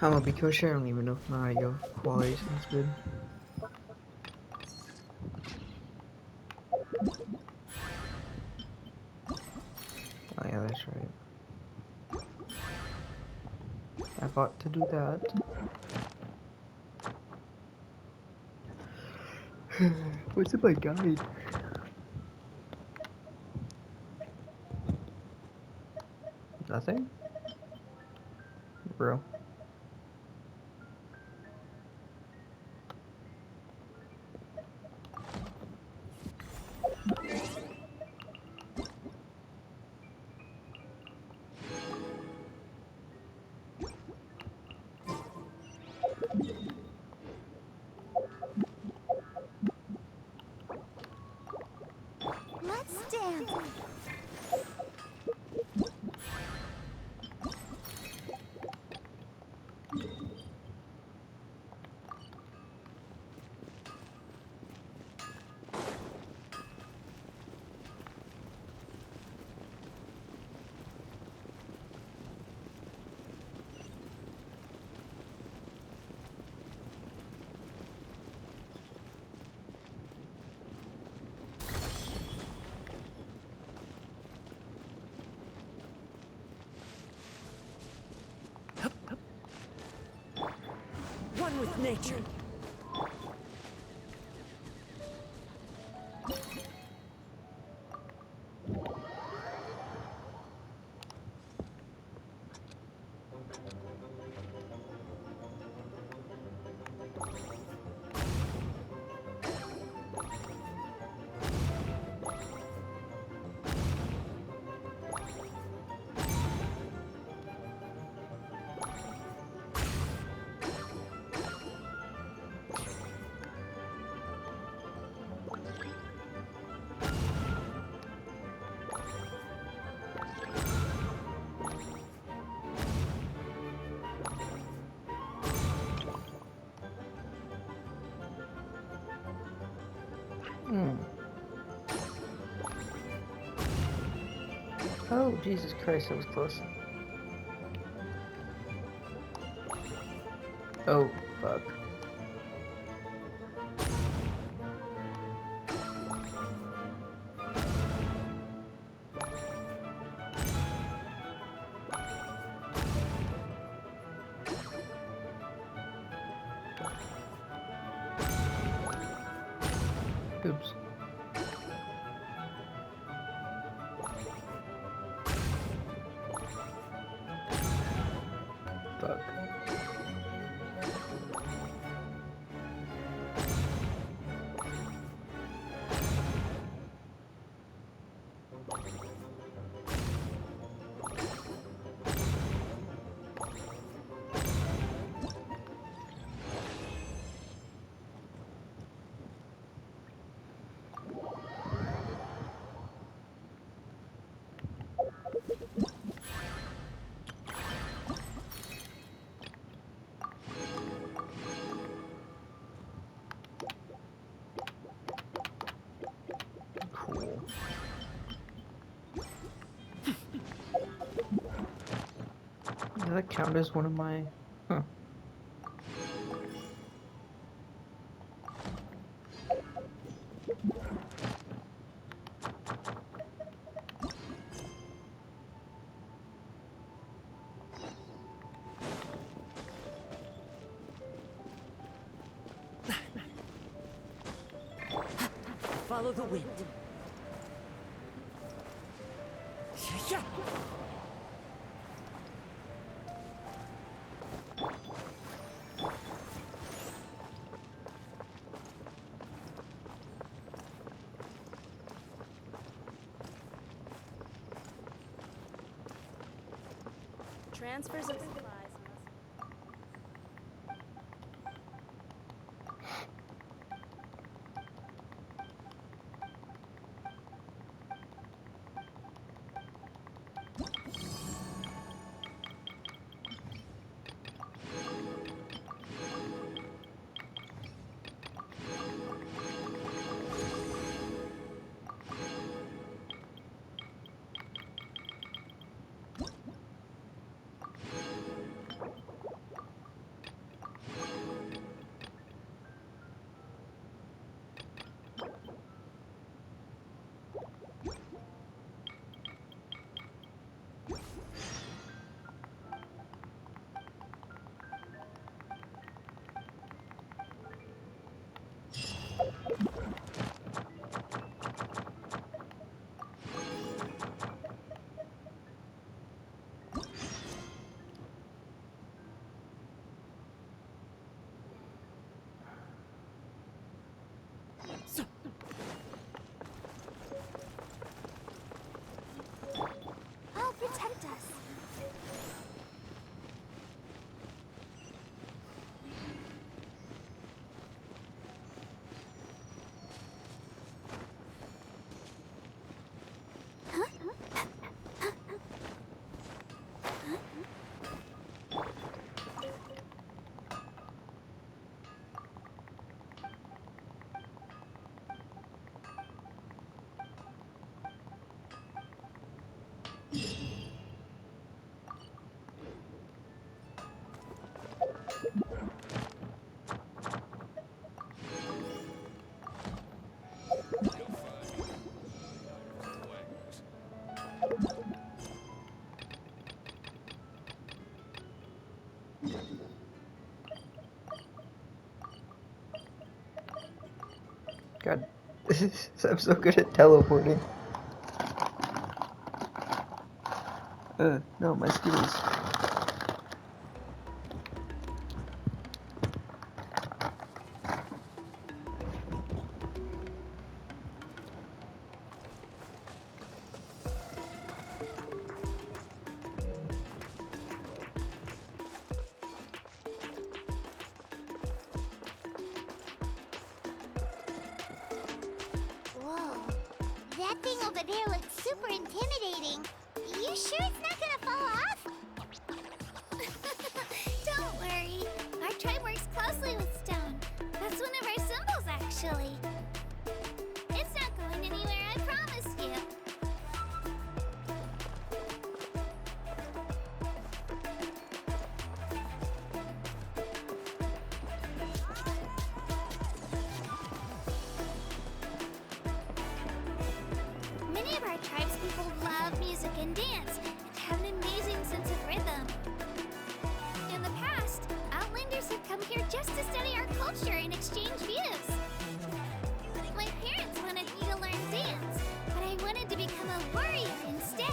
I'm a Biko share, I don't even know how to go. Quality sounds good. Oh yeah, that's right. I got to do that. What's in my guide? Nothing? Bro. Let's dance. One with nature. Oh, Jesus Christ, that was close. Oh, fuck. Oops. Fuck. Cool. Does that count as one of my... Huh. Follow the wind. Yeah. Transfers of supplies. God, I'm so good at teleporting. No, my skills. Whoa. That thing over there looks super intimidating. You sure it's not gonna fall off? Don't worry. Our tribe works closely with stone. That's one of our symbols, actually. It's not going anywhere, I promise you. Many of our tribespeople love music and dance and have an amazing sense of rhythm. In the past, Outlanders have come here just to study our culture and exchange views. My parents wanted me to learn dance, but I wanted to become a warrior instead.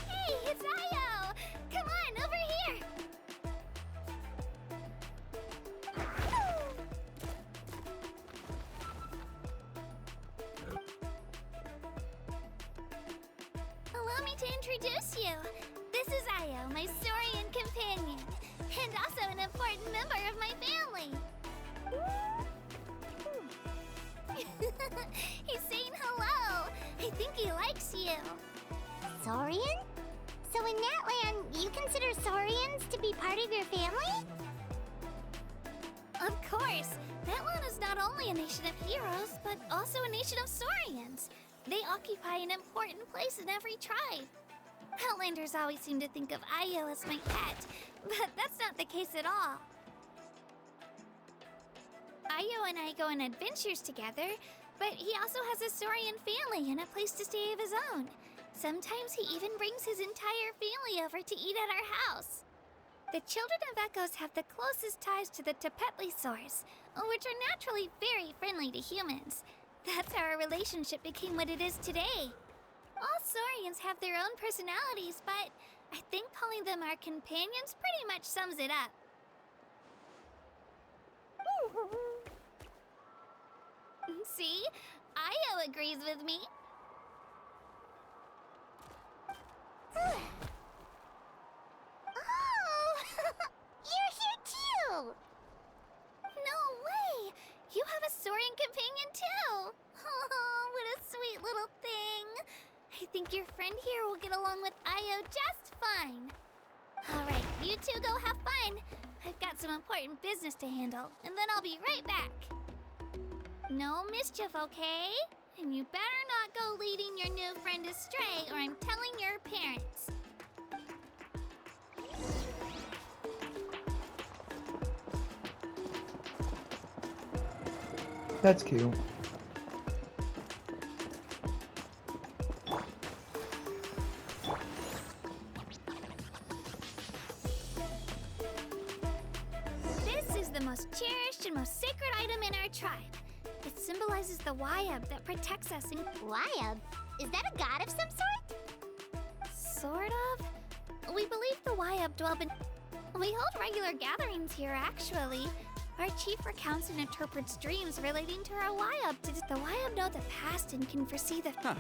Hey, it's Io! Come on, over here! Allow me to introduce you. This is Io, my Saurian companion, and also an important member of my family. He's saying hello. I think he likes you. Saurian? So in Natlan, you consider Saurians to be part of your family? Of course. Natlan is not only a nation of heroes, but also a nation of Saurians. They occupy an important place in every tribe. Outlanders always seem to think of Io as my pet, but that's not the case at all. Io and I go on adventures together, but he also has a Saurian family and a place to stay of his own. Sometimes he even brings his entire family over to eat at our house. The children of Echoes have the closest ties to the Tepetli source, which are naturally very friendly to humans. That's how our relationship became what it is today. All Saurians have their own personalities, but I think calling them our companions pretty much sums it up. See? Io agrees with me. Oh! You're here too! No way! You have a Saurian companion too! Oh, what a sweet little thing! I think your friend here will get along with Io just fine. Alright, you two go have fun. I've got some important business to handle, and then I'll be right back. No mischief, okay? And you better not go leading your new friend astray, or I'm telling your parents. That's cute. This is the most cherished and most sacred item in our tribe. It symbolizes the Wyab that protects us in... Wyab? Is that a god of some sort? Sort of. We believe the Wyab dwell in... We hold regular gatherings here, actually. Our chief recounts and interprets dreams relating to our Wyab. The Wyab know the past and can foresee the... Huh.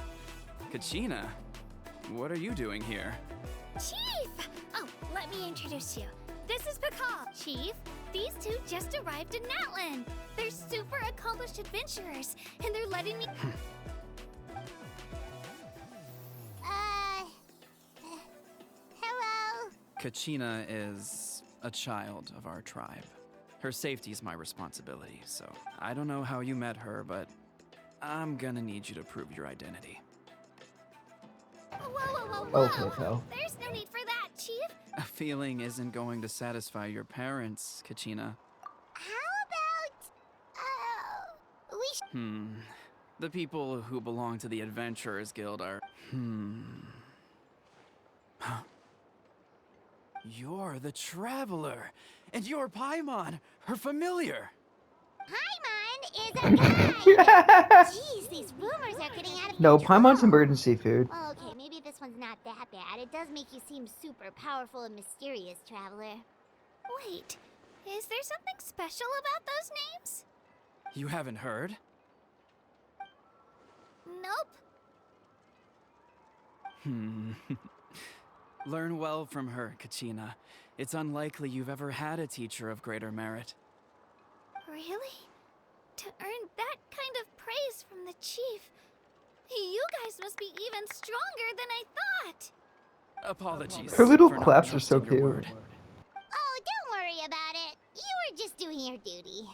Kachina, what are you doing here? Chief! Oh, let me introduce you. This is Pacal. Chief, these two just arrived in Natlan. They're super accomplished adventurers, and they're letting me... Hello? Kachina is a child of our tribe. Her safety is my responsibility, so I don't know how you met her, but I'm gonna need you to prove your identity. What? whoa! Okay, pal. There's no need for that, Chief. A feeling isn't going to satisfy your parents, Kachina. How about, we The people who belong to the Adventurers Guild are... You're the Traveler, and you're Paimon, her familiar. Paimon is a guy! Jeez, these rumors are getting out of No, control. Paimon's emergency food. Okay, maybe this one's not that bad. It does make you seem super powerful and mysterious, Traveler. Wait, is there something special about those names? You haven't heard? Nope. Learn well from her, Kachina. It's unlikely you've ever had a teacher of greater merit. Really? To earn that kind of praise from the Chief, you guys must be even stronger than I thought. Apologies. Her little for not claps are so trusting your cute. word. Oh, don't worry about it. You were just doing your duty.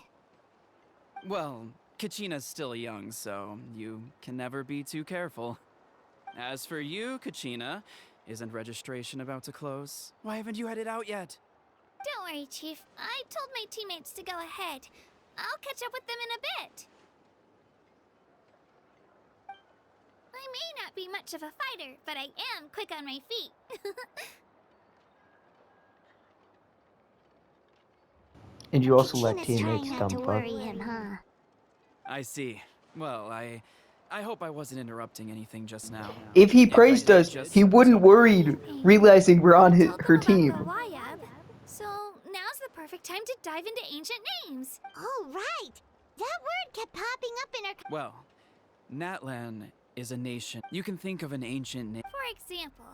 Well, Kachina's still young, so you can never be too careful. As for you, Kachina, isn't registration about to close? Why haven't you had it out yet? Don't worry, Chief. I told my teammates to go ahead. I'll catch up with them in a bit. I may not be much of a fighter, but I am quick on my feet. And you also let Kachina's teammates trying not to dump worry up. him, huh? I see. Well, I hope I wasn't interrupting anything just now. If he I praised did us, just- he wouldn't worried realizing we're on I his, told her them team. about the Wayab, so now's the perfect time to dive into ancient names. Oh, right. That word kept popping up in our... Well, Natlan is a nation. You can think of an ancient name. For example,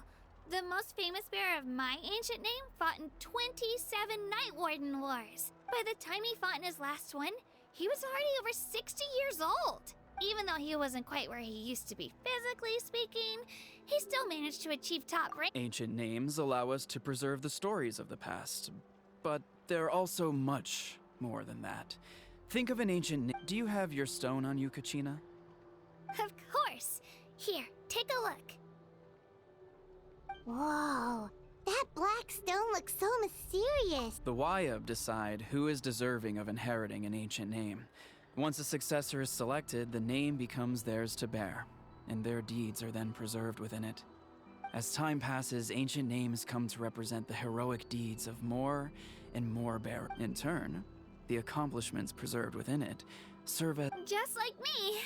the most famous bearer of my ancient name fought in 27 Night Warden Wars. By the time he fought in his last one, he was already over 60 years old. Even though he wasn't quite where he used to be physically speaking, he still managed to achieve top rank. Ancient names allow us to preserve the stories of the past, but they're also much more than that. Think of an ancient name. Do you have your stone on you, Kachina? Of course. Here, take a look. Whoa, that black stone looks so mysterious. The Wayab decide who is deserving of inheriting an ancient name. Once a successor is selected, the name becomes theirs to bear, and their deeds are then preserved within it. As time passes, ancient names come to represent the heroic deeds of more and more bearers. In turn, the accomplishments preserved within it serve as... Just like me.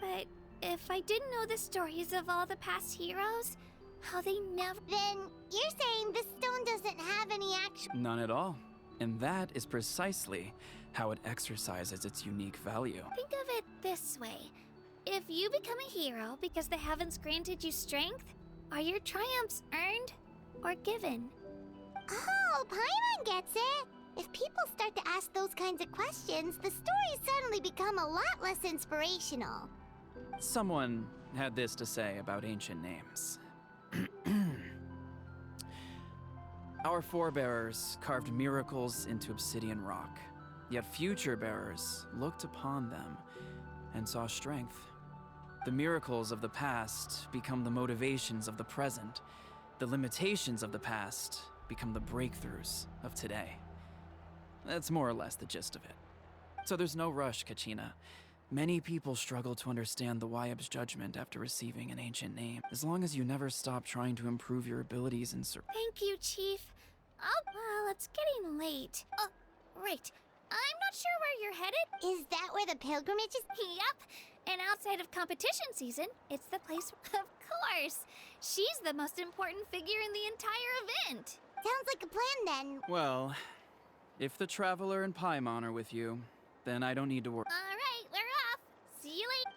But if I didn't know the stories of all the past heroes, how they never... Then you're saying this stone doesn't have any actual... None at all. And that is precisely how it exercises its unique value. Think of it this way. If you become a hero because the heavens granted you strength, are your triumphs earned or given? Oh, Paimon gets it. If people start to ask those kinds of questions, the stories suddenly become a lot less inspirational. Someone had this to say about ancient names. Our forebears carved miracles into obsidian rock, yet future bearers looked upon them and saw strength. The miracles of the past become the motivations of the present. The limitations of the past become the breakthroughs of today. That's more or less the gist of it. So there's no rush, Kachina. Many people struggle to understand the Wayab's judgment after receiving an ancient name. As long as you never stop trying to improve your abilities in Thank you, Chief. Well, it's getting late. Oh, right. I'm not sure where you're headed. Is that where the pilgrimage is? Yep. And outside of competition season, it's the place... Of course. She's the most important figure in the entire event. Sounds like a plan, then. Well, if the Traveler and Paimon are with you, then I don't need to worry. All right, we're off. See you later.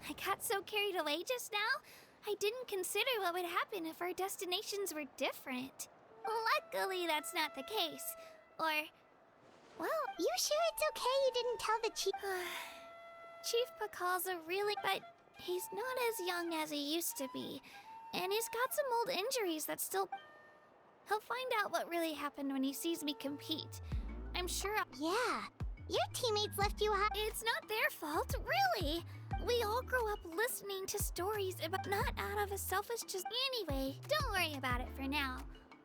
I got so carried away just now, I didn't consider what would happen if our destinations were different. Luckily, that's not the case. Or, well... You sure it's okay you didn't tell the Chief? Chief Pacal's a really... But he's not as young as he used to be. And he's got some old injuries that still... He'll find out what really happened when he sees me compete. I'm sure Yeah, Your teammates left you high. It's not their fault, really. We all grow up listening to stories about not out of a selfish just. Anyway, don't worry about it for now.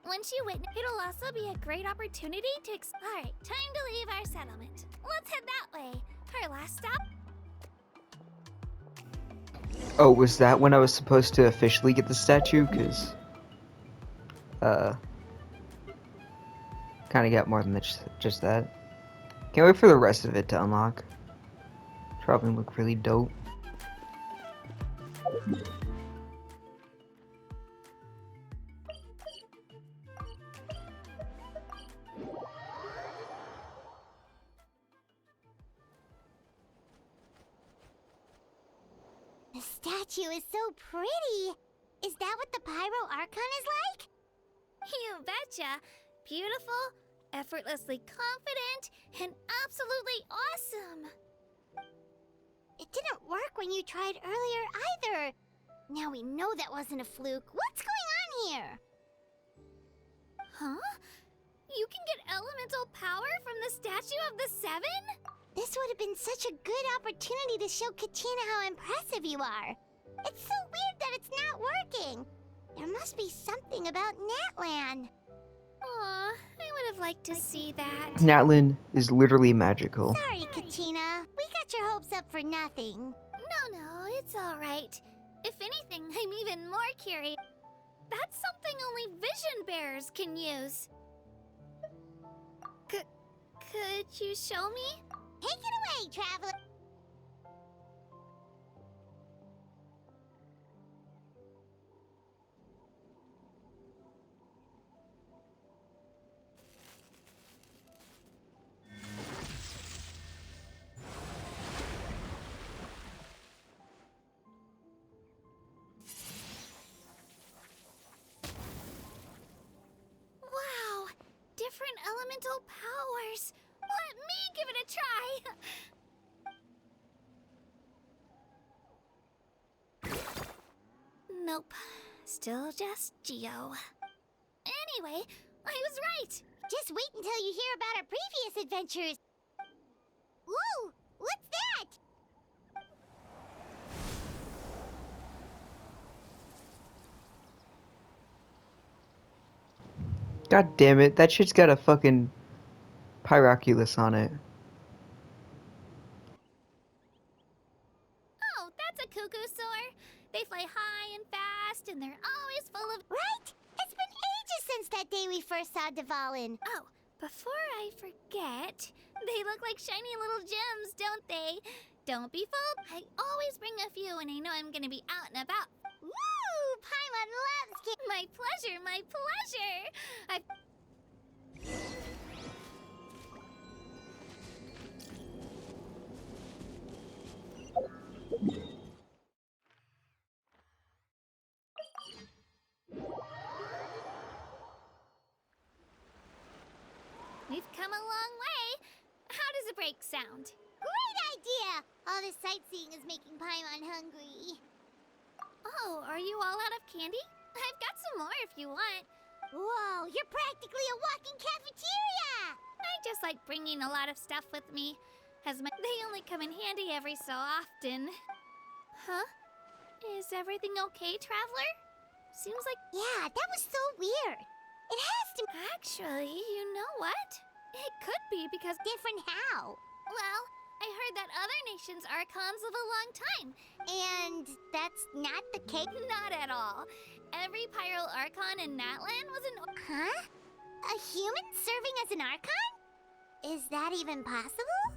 Once you witness, it'll also be a great opportunity to Alright, time to leave our settlement. Let's head that way. Our last stop. Oh, was that when I was supposed to officially get the statue? Cause, kind of got more than just that. Can't wait for the rest of it to unlock. Probably look really dope. The statue is so pretty. Is that what the Pyro Archon is like? You betcha. Beautiful, effortlessly confident, and absolutely awesome. It didn't work when you tried earlier either. Now we know that wasn't a fluke. What's going on here? Huh? You can get elemental power from the Statue of the Seven? This would have been such a good opportunity to show Kachina how impressive you are. It's so weird that it's not working. There must be something about Natlan. Aw, I would have liked to see that. Natlan is literally magical. Sorry, Kachina. We got your hopes up for nothing. No, it's alright. If anything, I'm even more curious. That's something only vision bearers can use. Could you show me? Take it away, traveler. Wow, different elemental powers. Let me give it a try. Nope, still just Geo. Anyway, I was right. Just wait until you hear about our previous adventures. Whoa, what's that? God damn it, that shit's got a fucking Pyroculus on it. Oh, that's a cuckoo soar. They fly high and fast, and they're always full of... Right? It's been ages since that day we first saw Dvalin. Oh, before I forget, they look like shiny little gems, don't they? Don't be fooled. I always bring a few when I know I'm gonna be out and about. Woo! Paimon loves it. My pleasure, my pleasure. We've come a long way. How does a break sound? Great idea! All this sightseeing is making Paimon hungry. Oh, are you all out of candy? I've got some more if you want. Whoa, you're practically a walking cafeteria! I just like bringing a lot of stuff with me, as they only come in handy every so often. Huh? Is everything okay, Traveler? Seems like... Yeah, that was so weird. It has to... Actually, you know what? It could be because... Different how? Well, I heard that other nations' Archons live a long time. And that's not the case? Not at all. Every Pyro Archon in Natlan was an... Huh? A human serving as an Archon? Is that even possible?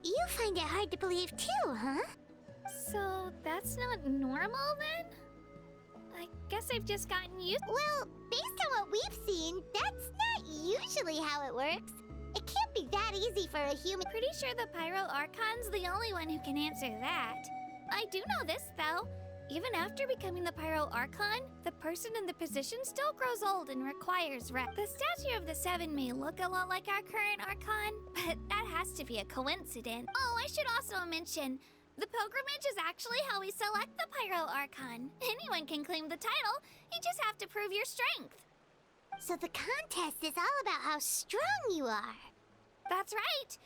You find it hard to believe too, huh? So that's not normal then? I guess I've just gotten used... Well, based on what we've seen, that's not usually how it works. It can't be that easy for a human... Pretty sure the Pyro Archon's the only one who can answer that. I do know this, though. Even after becoming the Pyro Archon, the person in the position still grows old and requires rest. The Statue of the Seven may look a lot like our current Archon, but that has to be a coincidence. Oh, I should also mention, the pilgrimage is actually how we select the Pyro Archon. Anyone can claim the title, you just have to prove your strength. So the contest is all about how strong you are. That's right.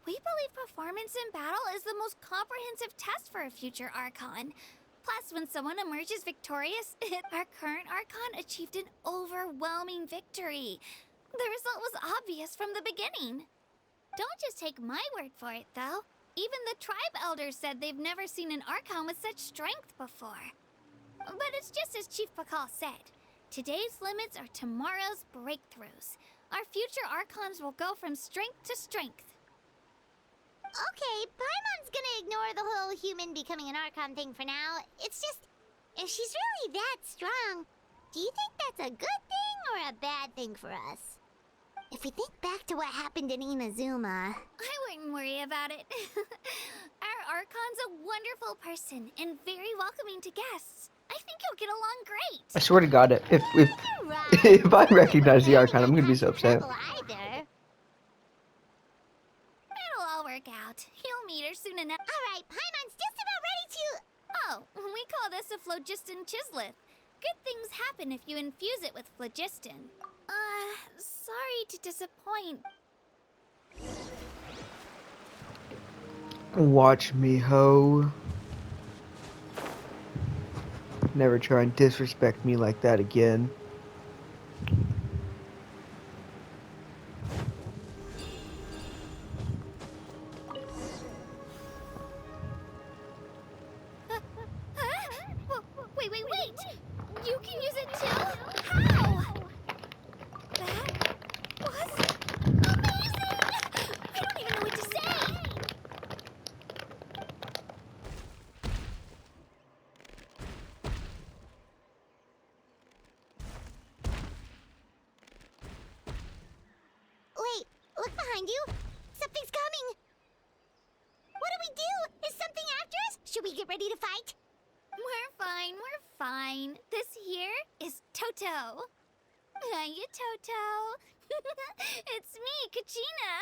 We believe performance in battle is the most comprehensive test for a future Archon. Plus, when someone emerges victorious, our current Archon achieved an overwhelming victory. The result was obvious from the beginning. Don't just take my word for it, though. Even the tribe elders said they've never seen an Archon with such strength before. But it's just as Chief Pacal said. Today's limits are tomorrow's breakthroughs. Our future Archons will go from strength to strength. Okay, Paimon's gonna ignore the whole human becoming an Archon thing for now. It's just, if she's really that strong, do you think that's a good thing or a bad thing for us? If we think back to what happened in Inazuma... I wouldn't worry about it. Our Archon's a wonderful person and very welcoming to guests. I think you'll get along great. I swear to God, if Right. if I recognize the Archon, I'm gonna be so upset. Either. It'll all work out. You'll meet her soon enough. Alright, Paimon's just about ready to... Oh, we call this a phlogiston chiselith. Good things happen if you infuse it with phlogiston. Sorry to disappoint. Watch me, ho. Never try and disrespect me like that again. Wait! You can use it too? How? That was amazing! I don't even know what to say! Wait, look behind you. Something's coming. What do we do? Is something after us? Should we get ready to fight? We're fine. This here is Toto. Hiya, Toto. It's me, Kachina.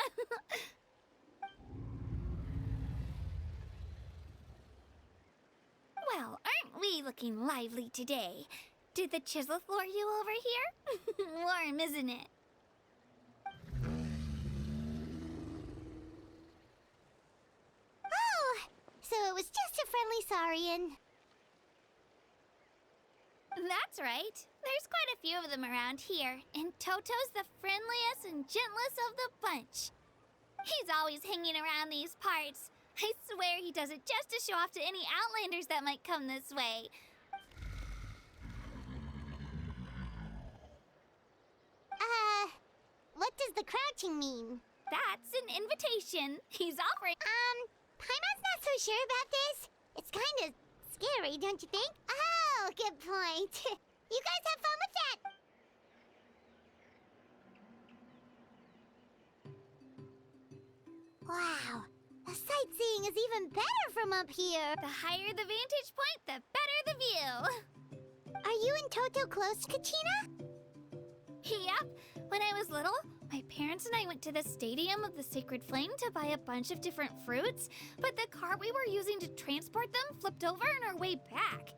Well, aren't we looking lively today? Did the chiselith lure you over here? Warm, isn't it? Oh, so it was just a friendly Saurian. That's right. There's quite a few of them around here, and Toto's the friendliest and gentlest of the bunch. He's always hanging around these parts. I swear he does it just to show off to any outlanders that might come this way. What does the crouching mean? That's an invitation. He's offering. Paimon's not so sure about this. It's kind of scary, don't you think? Oh, good point. You guys have fun with that. Wow, the sightseeing is even better from up here. The higher the vantage point, the better the view. Are you and Toto close, Kachina? Yep. When I was little, my parents and I went to the Stadium of the Sacred Flame to buy a bunch of different fruits, but the cart we were using to transport them flipped over on our way back.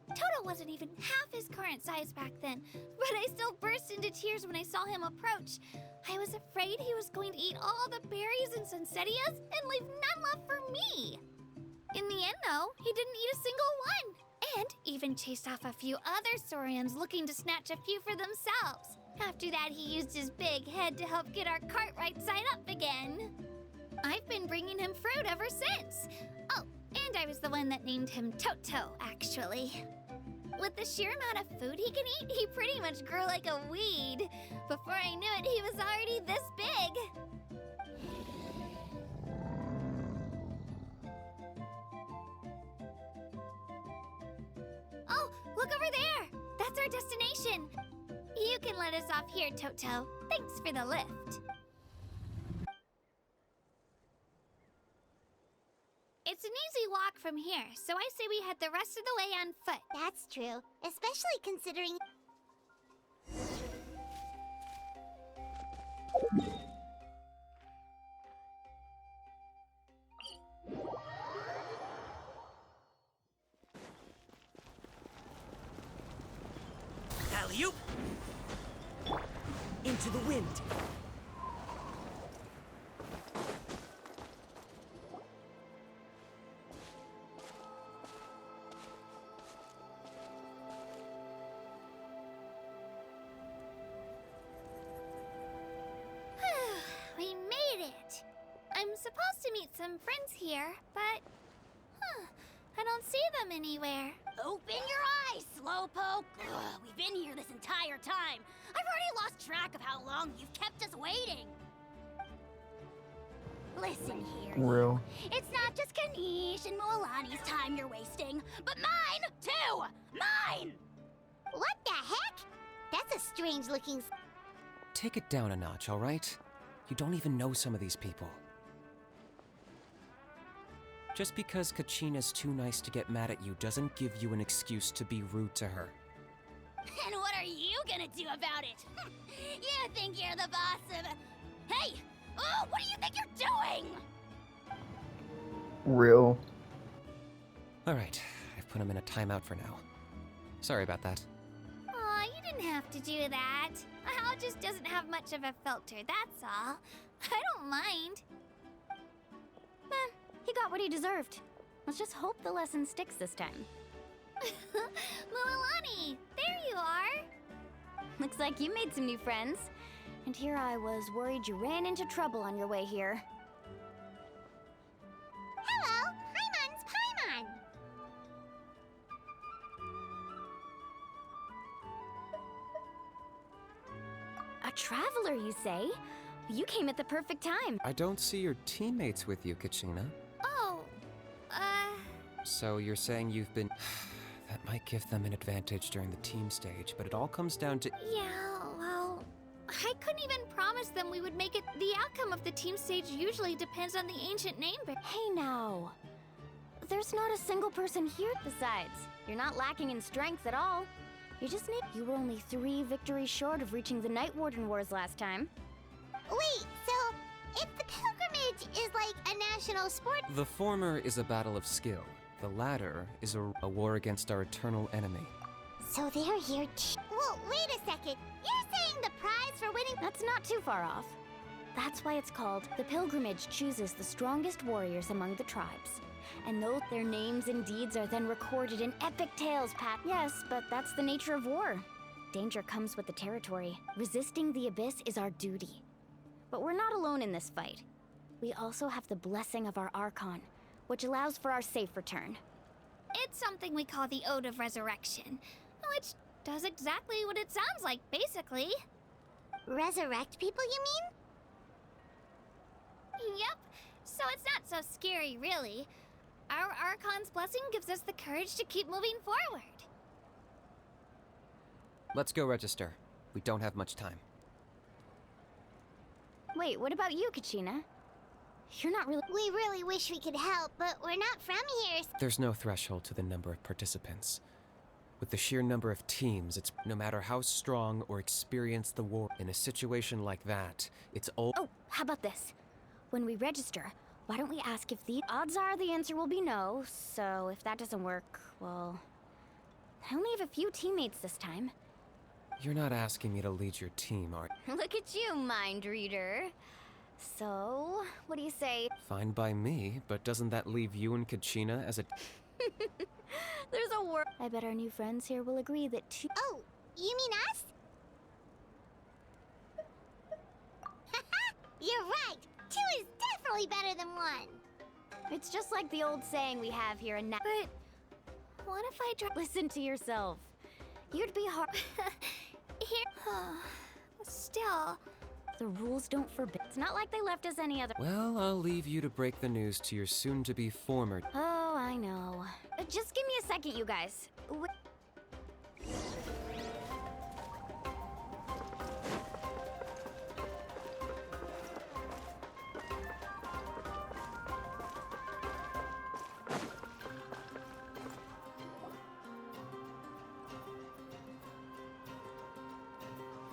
Toto wasn't even half his current size back then, but I still burst into tears when I saw him approach. I was afraid he was going to eat all the berries and sunsettias and leave none left for me. In the end, though, he didn't eat a single one, and even chased off a few other Saurians looking to snatch a few for themselves. After that, he used his big head to help get our cart right side up again. I've been bringing him fruit ever since. Oh, and I was the one that named him Toto, actually. With the sheer amount of food he can eat, he pretty much grew like a weed. Before I knew it, he was already this big. Oh, look over there! That's our destination! You can let us off here, Toto. Thanks for the lift. It's an easy walk from here, so I say we head the rest of the way on foot. That's true, especially considering... Alley-oop! Into the wind. some friends here, but I don't see them anywhere. Open your eyes, Slowpoke! Ugh, we've been here this entire time. I've already lost track of how long you've kept us waiting. Listen here, Real. it's not just Kanish and Moalani's time you're wasting, but mine, too! Mine! What the heck? That's a strange-looking... Take it down a notch, all right? You don't even know some of these people. Just because Kachina's too nice to get mad at you doesn't give you an excuse to be rude to her. And what are you gonna do about it? You think you're the boss of... Hey! Oh, what do you think you're doing? Real. All right, I've put him in a timeout for now. Sorry about that. Aw, you didn't have to do that. Hal just doesn't have much of a filter, that's all. I don't mind. He got what he deserved. Let's just hope the lesson sticks this time. Moalani, there you are. Looks like you made some new friends. And here I was worried you ran into trouble on your way here. Hello, Paimon's Paimon. A traveler, you say? You came at the perfect time. I don't see your teammates with you, Kachina. Oh, So you're saying you've been... That might give them an advantage during the team stage, but it all comes down to... yeah, well, I couldn't even promise them we would make it. The outcome of the team stage usually depends on the ancient name. Hey now. There's not a single person here. Besides, you're not lacking in strength at all. You just need... You were only 3 victories short of reaching the Night Warden Wars last time. Wait, so if the pilgrimage is like a national sport... The former is a battle of skill. The latter is a war against our eternal enemy. So they're here too. Well, wait a second. You're saying the prize for winning... That's not too far off. That's why it's called the pilgrimage chooses the strongest warriors among the tribes. And though their names and deeds are then recorded in epic tales, Pat. Yes, but that's the nature of war. Danger comes with the territory. Resisting the abyss is our duty. But we're not alone in this fight. We also have the blessing of our Archon, which allows for our safe return. It's something we call the Ode of Resurrection, which does exactly what it sounds like, basically. Resurrect people, you mean? Yep, so it's not so scary, really. Our Archon's blessing gives us the courage to keep moving forward. Let's go register. We don't have much time. Wait, what about you, Kachina? You're not really... We really wish we could help, but we're not from here. There's no threshold to the number of participants. With the sheer number of teams, it's no matter how strong or experienced the war. In a situation like that, it's all... Oh, how about this? When we register, why don't we ask if the... Odds are the answer will be no, so if that doesn't work, well... I only have a few teammates this time. You're not asking me to lead your team, are you? Look at you, mind reader. So, what do you say? Fine by me, but doesn't that leave you and Kachina as a... There's a word. I bet our new friends here will agree that two... Oh, you mean us? You're right. 2 is definitely better than 1. It's just like the old saying we have here in... But what if I try... Listen to yourself. You'd be hard... Here... Still... The rules don't forbid. It's not like they left us any other... Well, I'll leave you to break the news to your soon-to-be former... Oh, I know. Just give me a second, you guys.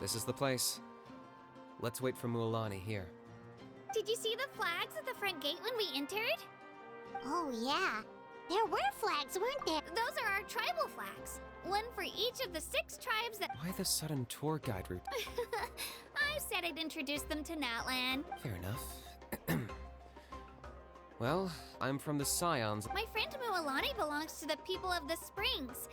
This is the place. Let's wait for Mualani here. Did you see the flags at the front gate when we entered? Oh, yeah. There were flags, weren't there? Those are our tribal flags. One for each of the 6 tribes that... Why the sudden tour guide route? I said I'd introduce them to Natlan. Fair enough. Well, I'm from the Scions. My friend Mualani belongs to the people of the Springs.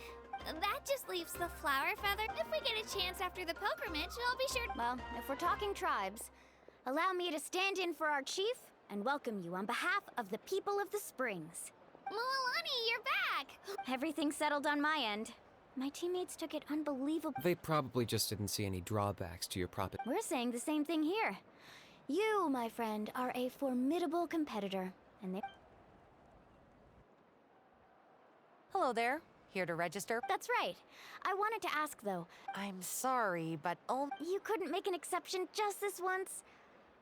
That just leaves the flower feather. If we get a chance after the pilgrimage, I'll be sure... Well, if we're talking tribes, allow me to stand in for our chief and welcome you on behalf of the people of the Springs. Mualani, you're back! Everything settled on my end. My teammates took it unbelievable. They probably just didn't see any drawbacks to your We're saying the same thing here. You, my friend, are a formidable competitor, and they... Hello there. Here to register? That's right. I wanted to ask, though. I'm sorry, but You couldn't make an exception just this once?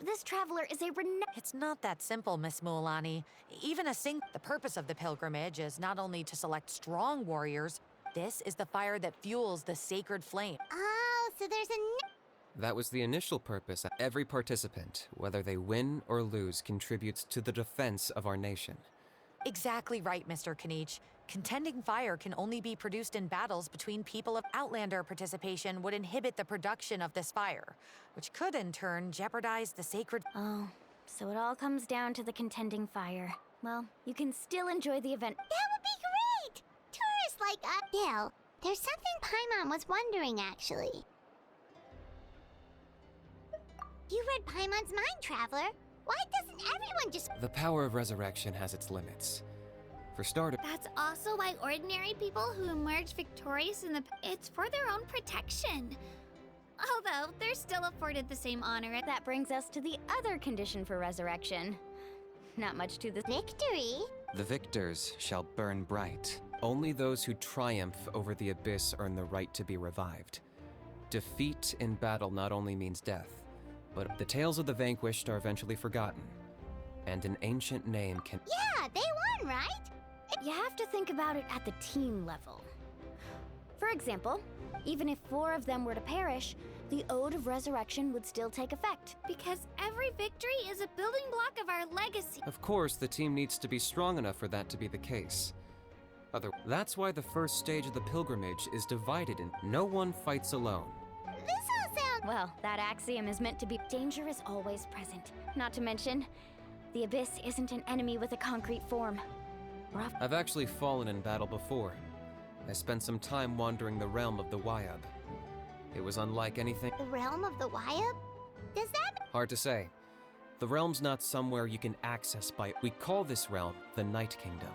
This traveler is a it's not that simple, Miss Mualani. Even the purpose of the pilgrimage is not only to select strong warriors. This is the fire that fuels the sacred flame. Oh, so there's a... That was the initial purpose. Every participant, whether they win or lose, contributes to the defense of our nation. Exactly right, Mr. Kanich. Contending fire can only be produced in battles between people of Outlander participation would inhibit the production of this fire, which could in turn jeopardize the sacred... Oh, so it all comes down to the contending fire. Well, you can still enjoy the event. That would be great! Tourists like us... Bill, there's something Paimon was wondering, actually. You read Paimon's mind, Traveler. Why doesn't everyone just... The power of resurrection has its limits. For starters, That's also why ordinary people who emerge victorious in the... It's for their own protection. Although, they're still afforded the same honor. That brings us to the other condition for resurrection. Not much to the... Victory? the victors shall burn bright. Only those who triumph over the abyss earn the right to be revived. Defeat in battle not only means death, but the tales of the vanquished are eventually forgotten, and an ancient name can... Yeah, they won, right? You have to think about it at the team level. For example, even if 4 of them were to perish, the Ode of Resurrection would still take effect. Because every victory is a building block of our legacy. Of course, the team needs to be strong enough for that to be the case. That's why the first stage of the pilgrimage is divided and no one fights alone. This all sounds... Well, that axiom is meant to be... Danger is always present. Not to mention, the Abyss isn't an enemy with a concrete form. I've actually fallen in battle before. I spent some time wandering the realm of the Wyab. It was unlike anything... The realm of the Wyab? Does that... Hard to say. The realm's not somewhere you can access by... We call this realm the Night Kingdom.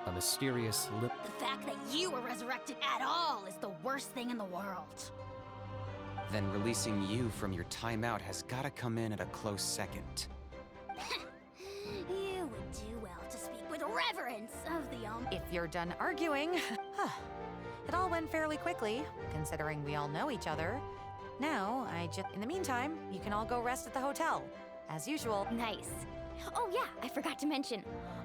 A mysterious The fact that you were resurrected at all is the worst thing in the world. Then releasing you from your timeout has gotta come in at a close second. You would do well to speak with reverence of the If you're done arguing... It all went fairly quickly, considering we all know each other. Now, in the meantime, you can all go rest at the hotel. As usual. Nice. Oh yeah, I forgot to mention,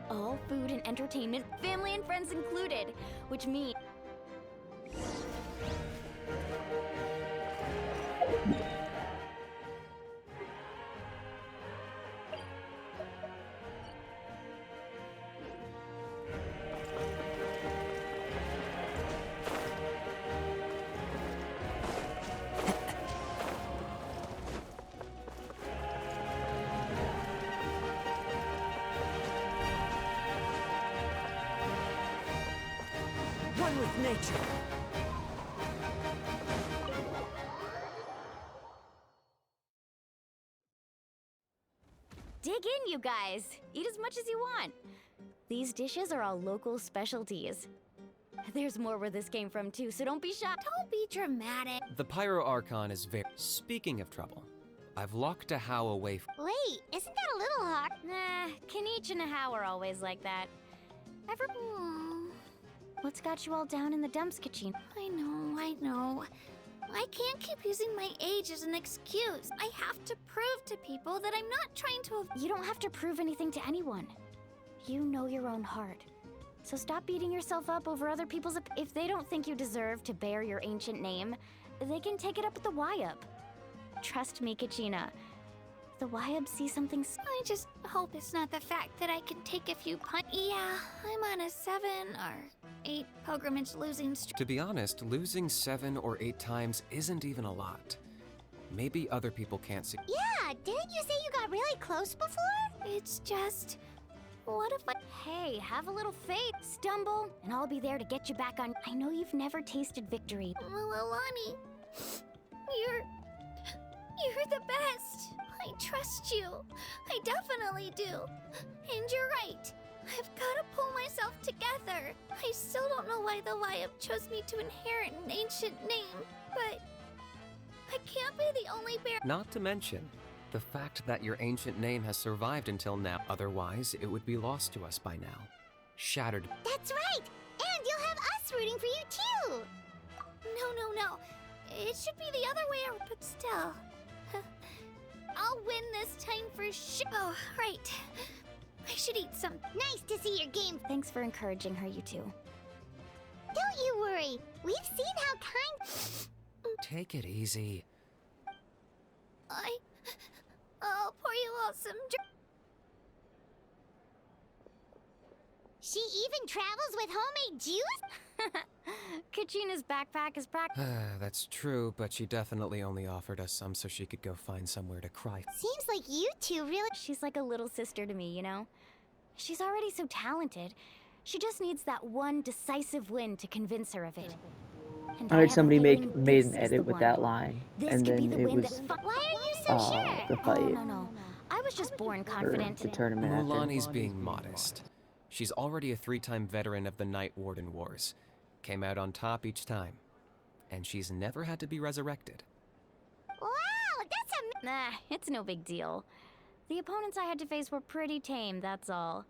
all food and entertainment, family and friends included, which means... One with nature. Dig in, you guys. Eat as much as you want. These dishes are all local specialties. There's more where this came from too, so don't be shocked. Don't be dramatic. The Pyro Archon is very... Speaking of trouble, I've locked a How away Wait, isn't that a little hard? Nah, Kanich and Ahau are always like that. Ever... What's got you all down in the dumps, Kachina? I know. I can't keep using my age as an excuse. I have to prove to people that I'm not trying to... You don't have to prove anything to anyone. You know your own heart. So stop beating yourself up over other people's... If they don't think you deserve to bear your ancient name, they can take it up with the Wyab. Trust me, Kachina. The Wyab see something... I just hope it's not the fact that I can take a few Yeah, I'm on a 7 or 8 pilgrimage losing streak. To be honest, losing 7 or 8 times isn't even a lot. Maybe other people can't see. Yeah, didn't you say you got really close before? It's just... What if I... Hey, have a little faith. Stumble, and I'll be there to get you back on... I know you've never tasted victory. Well, Alani, you're the best. I trust you. I definitely do. And you're right. I've got to pull myself together. I still don't know why the Wyab chose me to inherit an ancient name, but I can't be the only bear. Not to mention the fact that your ancient name has survived until now. Otherwise, it would be lost to us by now. Shattered. That's right! And you'll have us rooting for you too! No. It should be the other way around, but still. I'll win this time for sure. Oh, right. I should eat some. Nice to see your game. Thanks for encouraging her, you two. Don't you worry. We've seen how kind. Take it easy. I'll pour you all some drink. She even travels with homemade juice? Kachina's backpack is That's true, but she definitely only offered us some so she could go find somewhere to cry. Seems like you two really. She's like a little sister to me, you know? She's already so talented. She just needs that one decisive win to convince her of it. And I heard have a somebody feeling made this an is the edit with one. that line, This and could be then the it win was that Why are you so sure? the fight No. I was just born for confident. the tournament after. Mulani's being modest. She's already a 3-time veteran of the Night Warden Wars. Came out on top each time. And she's never had to be resurrected. Wow, that's Nah, it's no big deal. The opponents I had to face were pretty tame, that's all.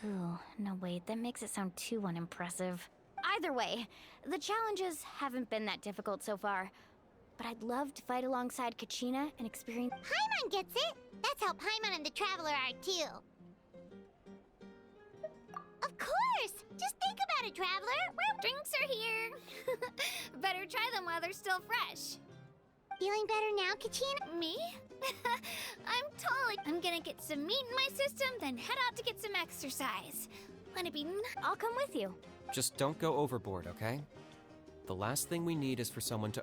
Ooh, no wait, that makes it sound too unimpressive. Either way, the challenges haven't been that difficult so far. But I'd love to fight alongside Kachina and experience— Paimon gets it. That's how Paimon and the Traveler are too. Of course! Just think about it, Traveler. Drinks are here. Better try them while they're still fresh. Feeling better now, Kachina? Me? I'm gonna get some meat in my system, then head out to get some exercise. Wanna be I'll come with you. Just don't go overboard, okay? The last thing we need is for someone to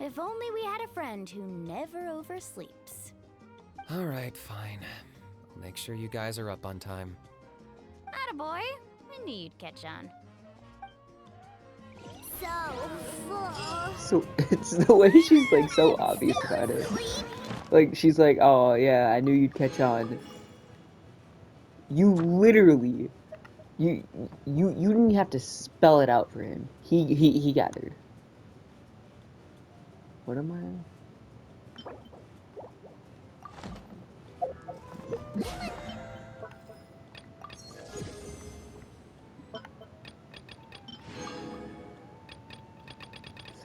If only we had a friend who never oversleeps. Alright, fine. I'll make sure you guys are up on time. Attaboy! I knew you'd catch on. So it's the way she's like so obvious about it. Like she's like, oh yeah, I knew you'd catch on. You literally, you didn't have to spell it out for him. He gathered. What am I?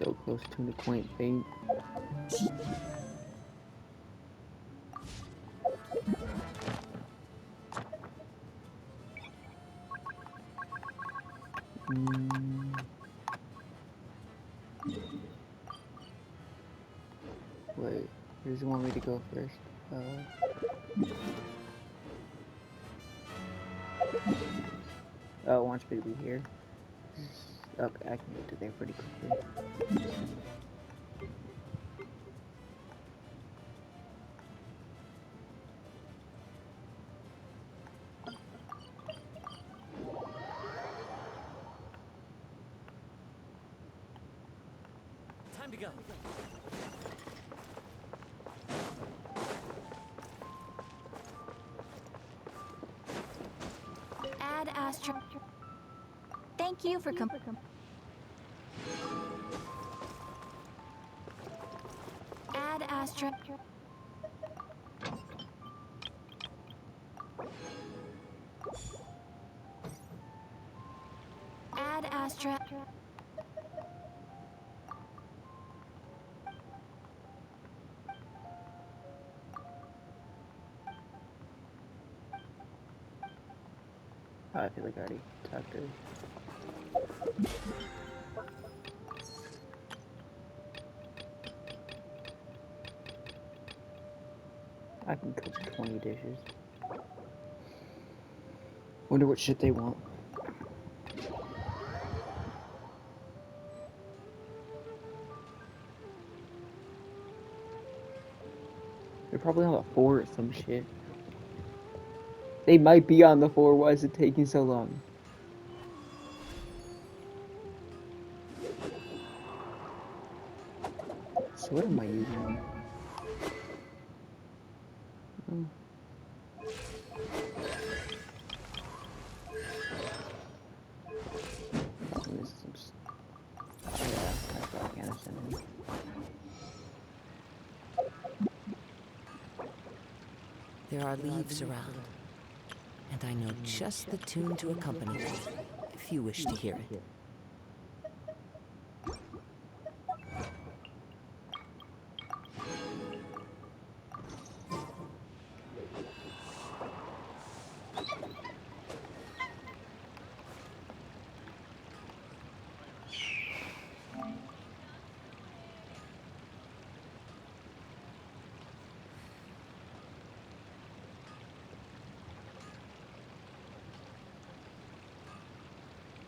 So close to the point faint. Wait, here's the one way to go first. Oh, it wants me to be here. Okay, I can get to there pretty quickly. Time to go. Ad Astra. Thank you for coming. Ad Astra. Ad Astra. Oh, I feel like I already talked to her. I can cook 20 dishes. Wonder what shit they want. They're probably on the 4 or some shit. They might be on the 4. Why is it taking so long? So what am I using? There are leaves around, and I know just the tune to accompany it, if you wish to hear it.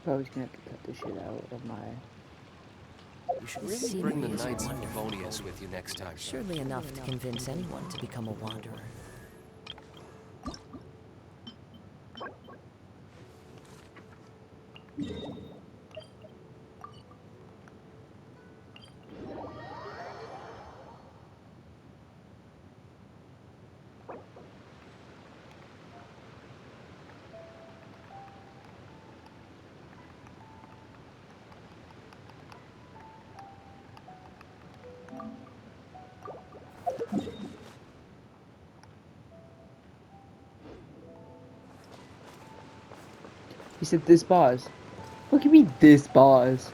Probably gonna have to cut this shit out of my. You should really bring the Knights of Favonius with you next time. Surely enough to convince anyone to become a wanderer. He said this boss. What can be this boss?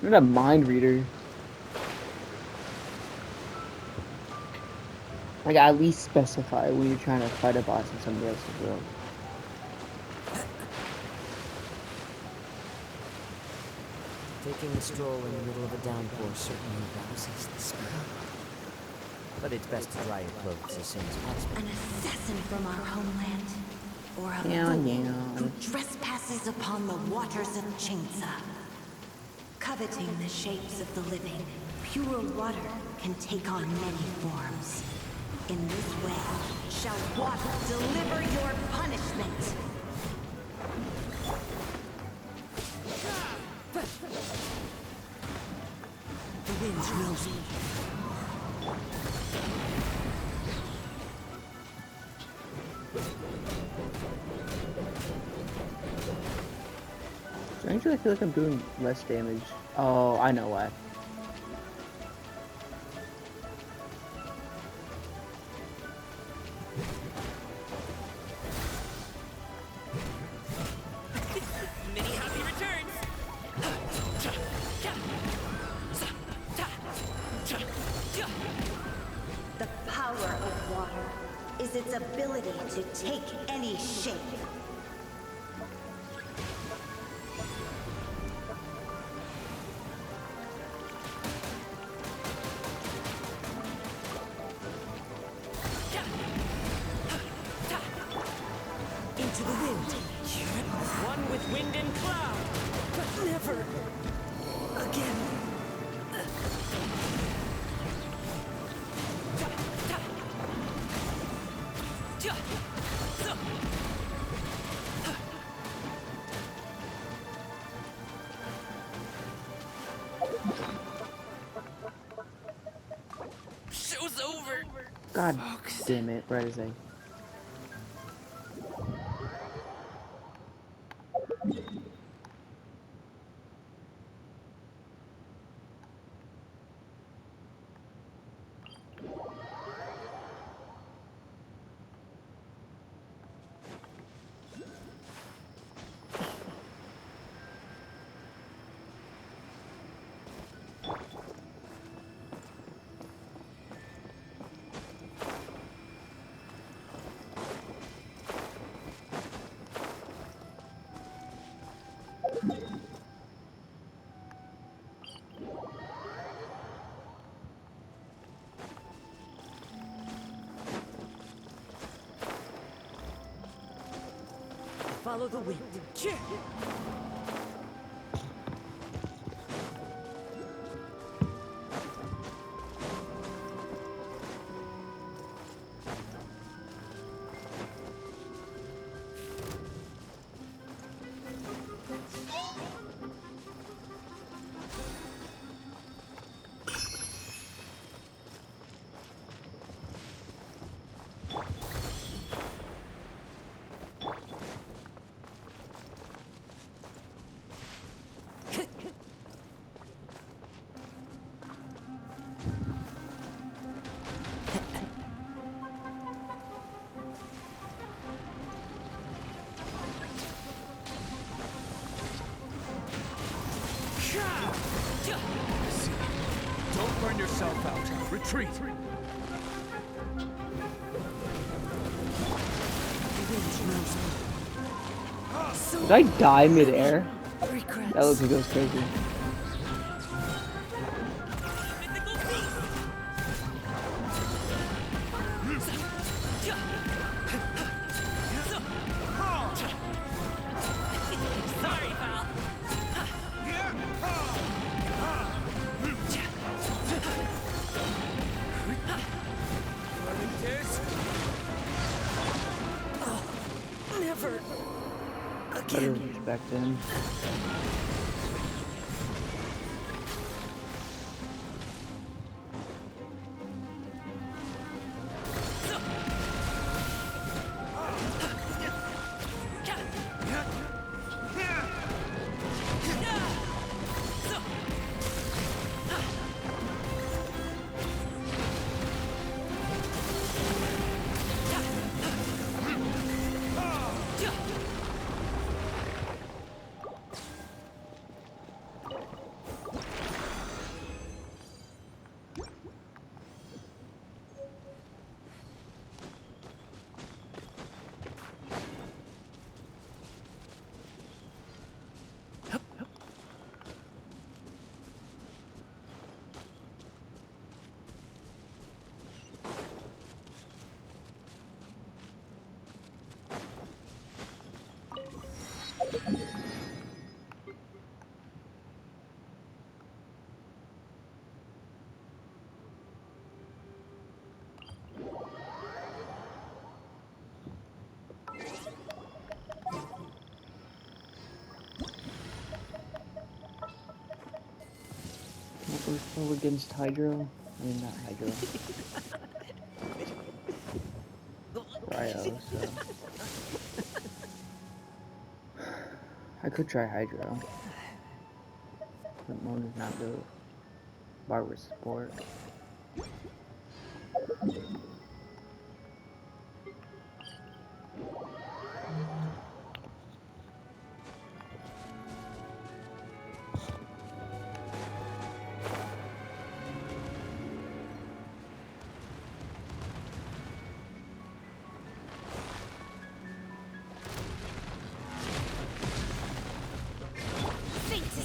I'm not a mind reader. Like, at least specify when you're trying to fight a boss in somebody else's world. Taking a stroll in the middle of a downpour certainly rouses the spirit. But it's best to dry your clothes as soon as possible. An assassin from our homeland, or a Yeah, fool yeah. who trespasses upon the waters of Chainsa. Coveting the shapes of the living, pure water can take on many forms. In this way, shall water deliver your punishment. The winds knows me. Strangely, I feel like I'm doing less damage. Oh, I know why. Many happy returns! The power of water is its ability to take any shape. Into the wind. One with wind and cloud! But never again. Show's over! God damn it, right as I. Follow the wind. yourself out. Retreat. Did I die midair? That looks like it was crazy. Sorry, pal. Never Better respect him. We're still against Hydro. I mean, not Hydro. Cryo, so. I could try Hydro. But Moon is not the barber support.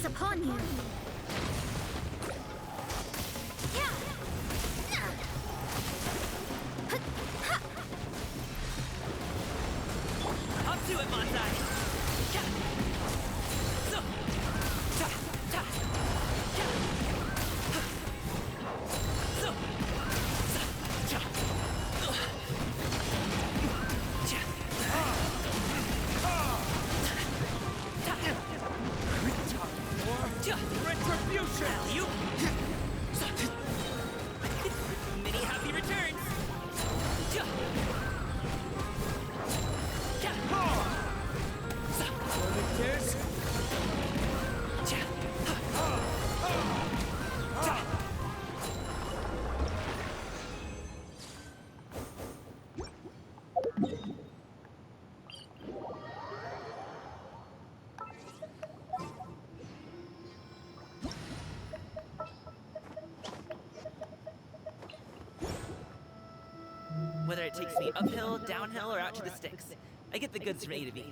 Upon you. Up to it, Montai. Retribution! You! Many happy returns! Whether it takes me uphill, downhill, or out to the sticks, I get the goods from A to B.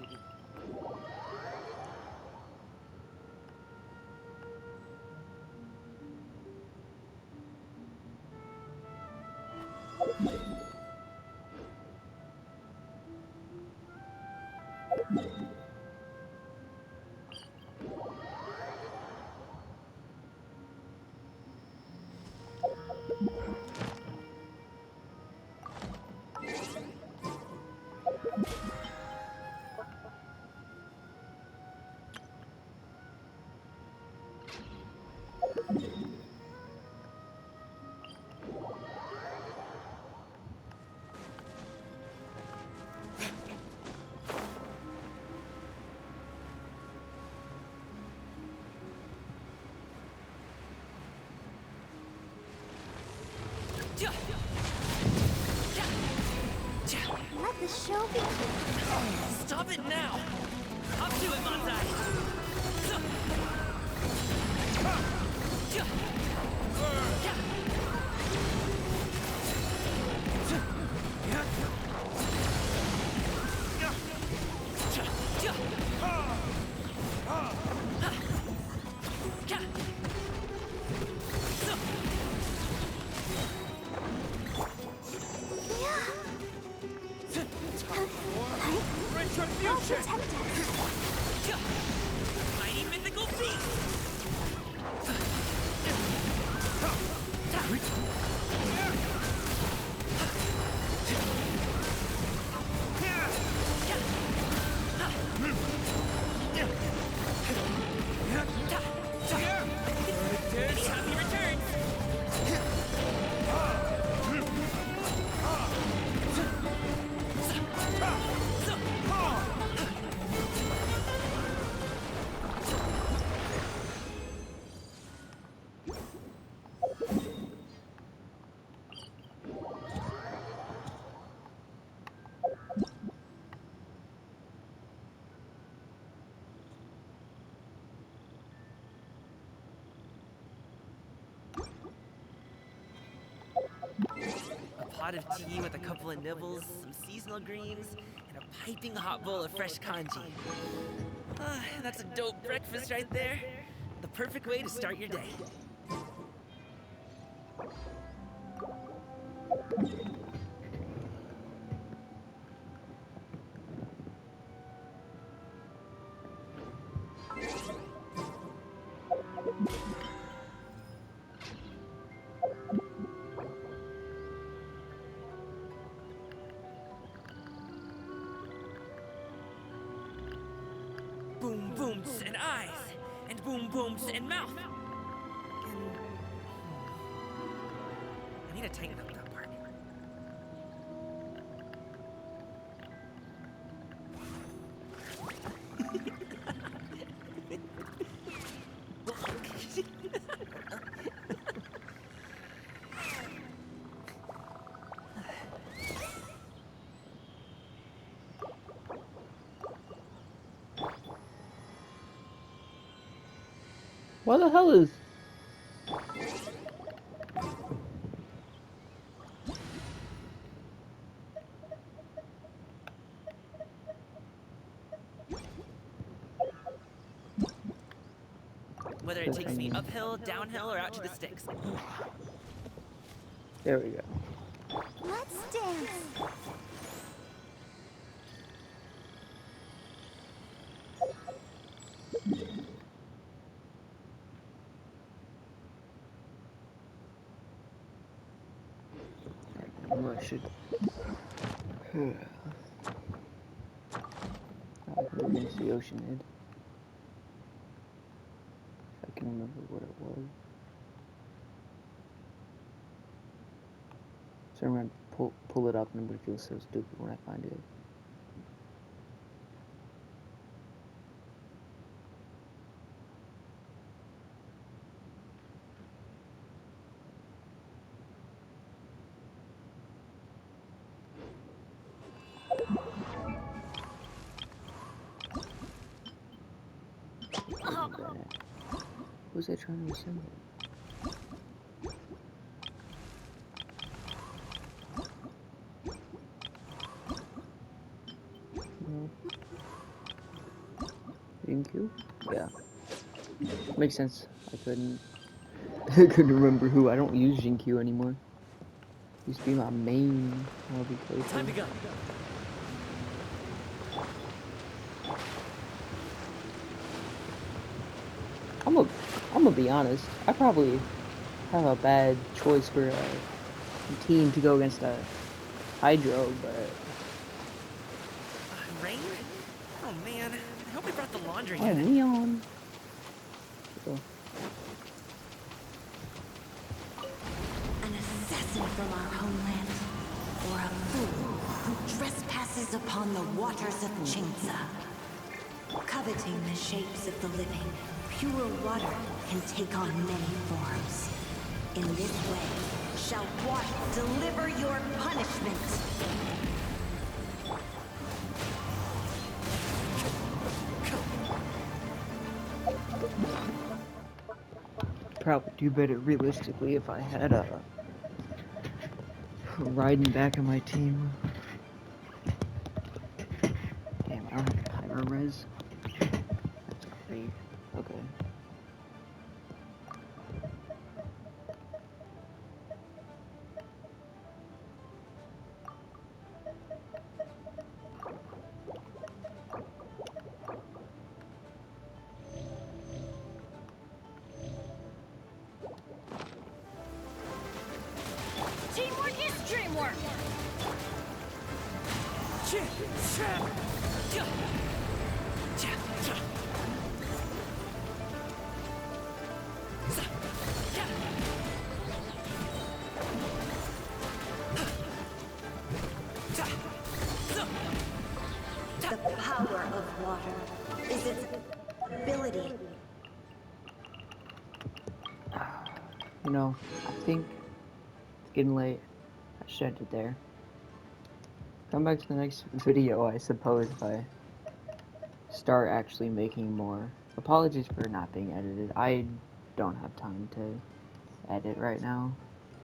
Let the show begin. Stop it now! Up to it, Montai! Mighty mythical beast! Any happy returns! A pot of tea with a couple of nibbles, some seasonal greens, and a piping hot bowl of fresh kanji. That's a dope breakfast right there. The perfect way to start your day. Boom booms and eyes, and boom booms and mouth. I need to tighten up that part. What the hell is... Whether it takes me uphill, downhill, or out to the sticks. There we go. Let's dance. I should... I can look into the Oceanid. If I can remember what it was. So remember, pull it up and it would feel so stupid when I find it. What was I trying to assemble? No. GameCube? Yeah. Makes sense. I couldn't remember who. I don't use GameCube anymore. Used to be my main hobby playthrough. Time to go. I'm gonna be honest. I probably have a bad choice for a team to go against a Hydro, but Rain? Oh man, I hope we brought the laundry oh, in. Leon. So, An assassin from our homeland, or a fool who trespasses upon the waters of Chinza. Coveting the shapes of the living, pure water can take on many forms. In this way, shall water deliver your punishment. probably do better realistically if I had a riding back on my team. Damn, I don't have Pyro res. That's great. Okay. Teamwork is dreamwork! The power of water is its ability. You know, I think it's getting late. I should end it there. Come back to the next video, I suppose, if I start actually making more. Apologies for not being edited. I don't have time to edit right now.